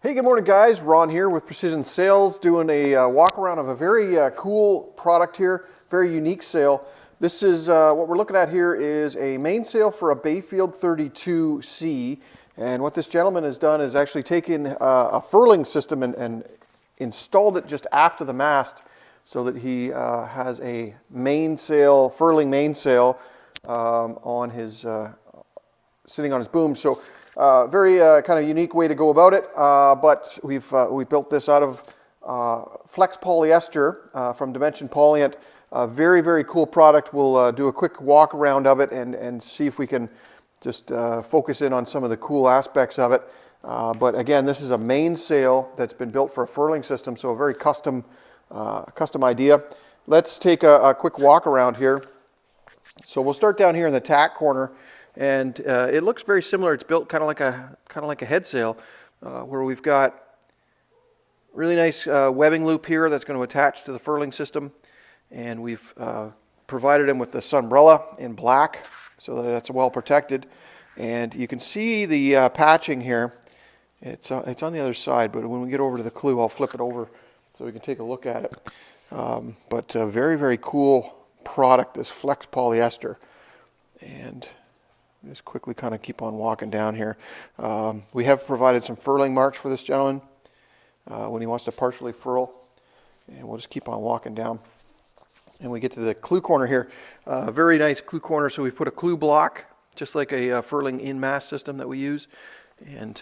Hey, good morning guys. Ron here with Precision Sails, doing a walk around of a very cool product here, very unique sail. This is, what we're looking at here is a mainsail for a Bayfield 32C. And what this gentleman has done is actually taken a furling system and installed it just after the mast so that he has a mainsail, furling mainsail on his, sitting on his boom. So very kind of unique way to go about it, but we built this out of flex polyester from Dimension-Polyant. Very, very cool product. We'll do a quick walk around of it and see if we can just focus in on some of the cool aspects of it. But again, this is a mainsail that's been built for a furling system, so a very custom idea. Let's take a quick walk around here. So we'll start down here in the tack corner. And it looks very similar. It's built kind of like a head sail, where we've got really nice webbing loop here that's going to attach to the furling system, and we've provided him with this umbrella in black so that it's well protected. And you can see the patching here. It's on the other side, but when we get over to the clew, I'll flip it over so we can take a look at it. But a very, very cool product, this flex polyester. And just quickly kind of keep on walking down here. We have provided some furling marks for this gentleman when he wants to partially furl. And we'll just keep on walking down. And we get to the clew corner here. Very nice clew corner. So we put a clew block, just like a furling in-mast system that we use. And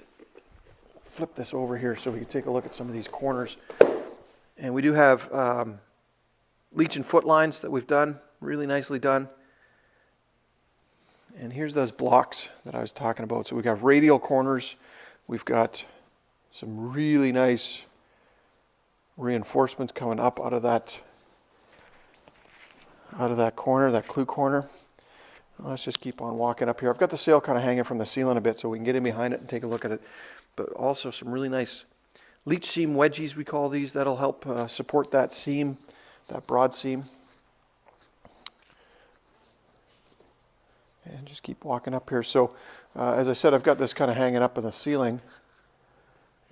flip this over here so we can take a look at some of these corners. And we do have leech and foot lines that we've done, really nicely done. And here's those blocks that I was talking about. So we've got radial corners. We've got some really nice reinforcements coming up out of that corner, that clew corner. Let's just keep on walking up here. I've got the sail kind of hanging from the ceiling a bit so we can get in behind it and take a look at it. But also some really nice leech seam wedgies, we call these. That'll help support that seam, that broad seam. And just keep walking up here. So, as I said, I've got this kind of hanging up in the ceiling.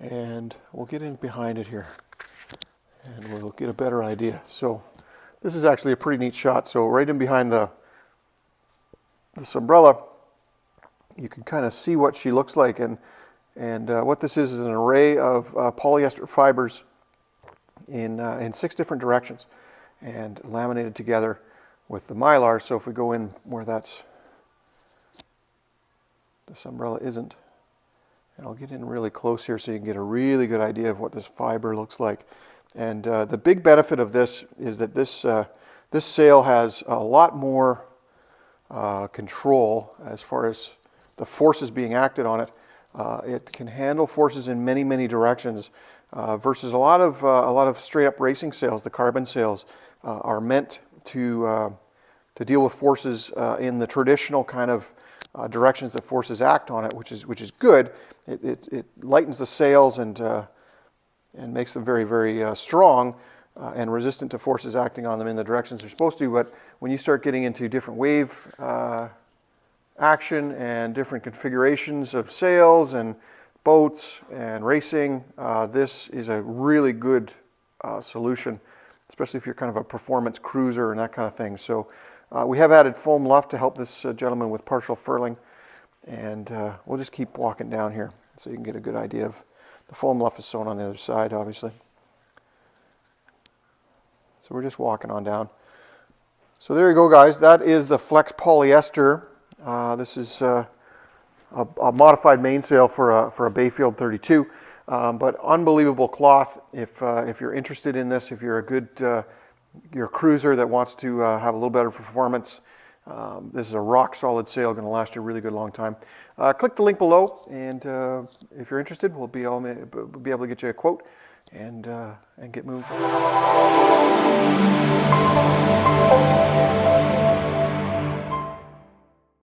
And we'll get in behind it here. And we'll get a better idea. So, this is actually a pretty neat shot. So, right in behind this umbrella, you can kind of see what she looks like. And what this is an array of polyester fibers in 6 different directions. And laminated together with the mylar. So, if we go in where this umbrella isn't. And I'll get in really close here so you can get a really good idea of what this fiber looks like. And the big benefit of this is that this sail has a lot more control as far as the forces being acted on it. It can handle forces in many, many directions versus a lot of straight up racing sails. The carbon sails are meant to deal with forces in the traditional kind of directions that forces act on it, which is good. It lightens the sails and makes them very, very strong and resistant to forces acting on them in the directions they're supposed to. But when you start getting into different wave action and different configurations of sails and boats and racing, this is a really good solution, especially if you're kind of a performance cruiser and that kind of thing. So. We have added foam luff to help this gentleman with partial furling, and we'll just keep walking down here so you can get a good idea of the foam luff is sewn on the other side, obviously. So we're just walking on down. So there you go, guys. That is the flex polyester. This is a modified mainsail for a Bayfield 32, but unbelievable cloth. If you're interested in this, if you're a good your cruiser that wants to have a little better performance, this is a rock solid sail, going to last you a really good long time. Click the link below, and if you're interested, we'll be able to get you a quote and get moving.